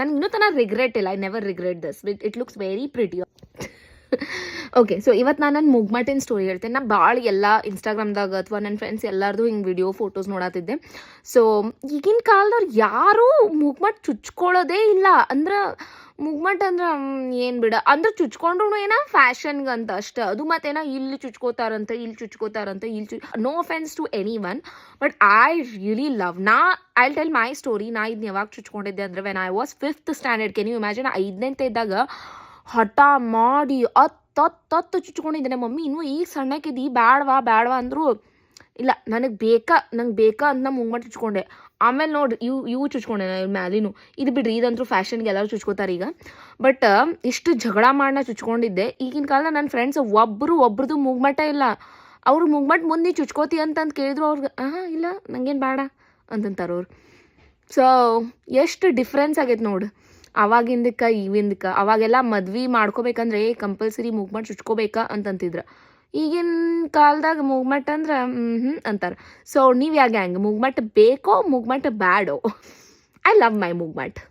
ನನಗೆ ಇನ್ನೂ ತನಕ ರಿಗ್ರೆಟ್ ಇಲ್ಲ. I never regret this. It looks very pretty. Okay, so ಇವತ್ತು ನಾನು ನನ್ನ ಮುಗ್ಮಟ್ಟಿನ ಸ್ಟೋರಿ ಹೇಳ್ತೇನೆ. ನಾ ಭಾಳ ಎಲ್ಲ ಇನ್ಸ್ಟಾಗ್ರಾಮ್ದಾಗ ಅಥವಾ ನನ್ನ ಫ್ರೆಂಡ್ಸ್ ಎಲ್ಲರದು ಹಿಂಗೆ ವಿಡಿಯೋ ಫೋಟೋಸ್ ನೋಡತ್ತಿದ್ದೆ. ಸೊ ಈಗಿನ ಕಾಲದವ್ರು ಯಾರೂ ಮುಗ್ಮಟ್ಟು ಚುಚ್ಕೊಳ್ಳೋದೇ ಇಲ್ಲ. ಅಂದ್ರೆ ಮುಗ್ಮಟ್ಟು ಅಂದ್ರೆ ಏನು ಬಿಡ ಅಂದ್ರೆ ಚುಚ್ಕೊಂಡ್ರು ಏನೋ ಫ್ಯಾಷನ್ಗಂತ ಅಷ್ಟೆ. ಅದು ಮತ್ತೇನೋ ಇಲ್ಲಿ ಚುಚ್ಕೋತಾರಂತ, ಇಲ್ಲಿ ಚುಚ್ಕೋತಾರಂತ, no offence to anyone, but I really love. I tell my story. ನಾ ಇದನ್ನ ಯಾವಾಗ ಚುಚ್ಕೊಂಡಿದ್ದೆ ಅಂದರೆ when I was 5th standard. Can you imagine? 5ನೇ ಇದ್ದಾಗ ಹಠ ಮಾಡಿ ಹತ್ತು ಚುಚ್ಕೊಂಡಿದ್ದೆ. ನಮ್ಮ ಮಮ್ಮಿ ಇನ್ನೂ ಈಗ ಸಣ್ಣಕ್ಕಿದ್ದು ಬ್ಯಾಡವಾ ಅಂದರು. ಇಲ್ಲ, ನಂಗೆ ಬೇಕಾ ಅಂತ ನಾ ಮುಗ್ಮಟ್ಟು ಚುಚ್ಕೊಂಡೆ. ಆಮೇಲೆ ನೋಡಿ ಇವು ಚುಚ್ಕೊಂಡೆ ನಾನು ಮ್ಯಾಲಿನೂ. ಇದು ಬಿಡ್ರಿ, ಇದಂತೂ ಫ್ಯಾಷನ್ಗೆ ಎಲ್ಲರೂ ಚುಚ್ಕೋತಾರೆ ಈಗ. ಬಟ್ ಇಷ್ಟು ಜಗಳ ಮಾಡಿ ಚುಚ್ಕೊಂಡಿದ್ದೆ. ಈಗಿನ ಕಾಲದ ನನ್ನ ಫ್ರೆಂಡ್ಸ್ ಒಬ್ರದ್ದು ಮುಗ್ಮಟ್ಟ ಇಲ್ಲ. ಅವ್ರು ಮುಗ್ಮಟ್ಟು ಮುಂದೆ ಚುಚ್ಕೋತಿ ಅಂತಂದು ಕೇಳಿದ್ರು ಅವ್ರಿಗೆ ಇಲ್ಲ ನಂಗೇನು ಬೇಡ ಅಂತಂತಾರೆ ಅವ್ರು. ಸೊ ಎಷ್ಟು ಡಿಫ್ರೆನ್ಸ್ ಆಗೈತೆ ನೋಡಿ ಅವಾಗಿಂದಕ್ಕೆ ಇವಿಂದಕ್ಕೆ. ಅವಾಗೆಲ್ಲ ಮದ್ವೆ ಮಾಡ್ಕೋಬೇಕಂದ್ರೆ ಕಂಪಲ್ಸರಿ ಮುಗ್ಮಟ್ಟು ಚುಚ್ಕೋಬೇಕಾ ಅಂತಂತಿದ್ರು. ಈಗಿನ ಕಾಲದಾಗ ಮುಗ್ಮಟ್ಟು ಅಂದ್ರೆ ಅಂತಾರೆ. ಸೊ ನೀವು ಯಾವ ಗ್ಯಾಂಗ್? ಮುಗ್ಮಟ್ಟು ಬೇಕೋ ಮುಗ್ಮಟ್ಟು ಬ್ಯಾಡೋ? I love my ಮುಗ್ಮಟ್ಟು.